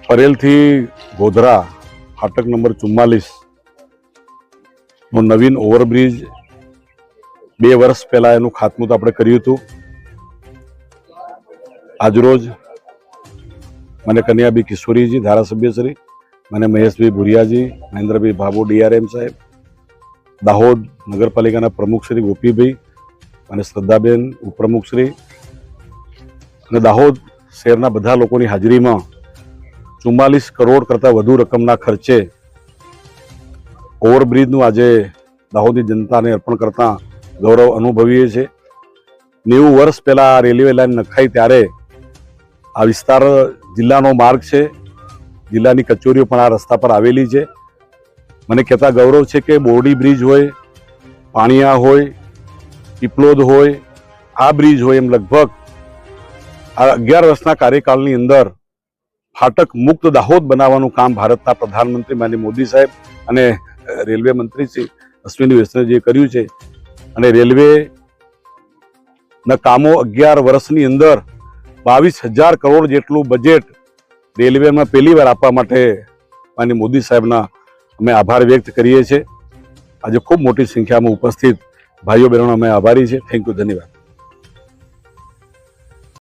परेल थी गोधरा फाटक number 44 no नवीन overbridge 2 वर्ष पहला एनु खातमुहूर्त आपणे कर्युं हतुं। આજરોજ મને કન્યાબી કિશોરીજી ધારાસભ્યશ્રી, મને મહેશભાઈ ભુરિયાજી, મહેન્દ્રભાઈ ભાભો ડીઆરએમ સાહેબ, દાહોદ નગરપાલિકાના પ્રમુખશ્રી ગોપીભાઈ અને શ્રદ્ધાબેન ઉપપ્રમુખશ્રી અને દાહોદ શહેરના બધા લોકોની હાજરીમાં 44 કરોડ કરતાં વધુ રકમના ખર્ચે ઓવરબ્રિજનું આજે દાહોદની જનતાને અર્પણ કરતા ગૌરવ અનુભવીએ છીએ। 90 વર્ષ પહેલા આ રેલવે લાઇન નખાઈ ત્યારે આ વિસ્તાર જિલ્લાનો માર્ગ છે, જિલ્લાની કચેરીઓ પણ આ રસ્તા પર આવેલી છે। મને કહેતા ગૌરવ છે કે બોરડી બ્રિજ હોય, પાણીયા હોય, પીપલોદ હોય, આ બ્રિજ હોય, એમ લગભગ આ 11 વર્ષના કાર્યકાળની અંદર ફાટક મુક્ત દાહોદ બનાવવાનું કામ ભારતના પ્રધાનમંત્રી માનનીય મોદી સાહેબ અને રેલવે મંત્રી શ્રી અશ્વિની વૈષ્ણવજીએ કર્યું છે અને રેલવે ના કામો 11 વર્ષની અંદર 22,000 કરોડ જેટલું બજેટ રેલવેમાં પહેલી વાર આપવા માટે માનનીય મોદી સાહેબના અમે આભાર વ્યક્ત કરીએ છીએ। આજે ખૂબ મોટી સંખ્યામાં ઉપસ્થિત ભાઈઓ બહેનો અમે આભારી છે। થેન્ક યુ, ધન્યવાદ।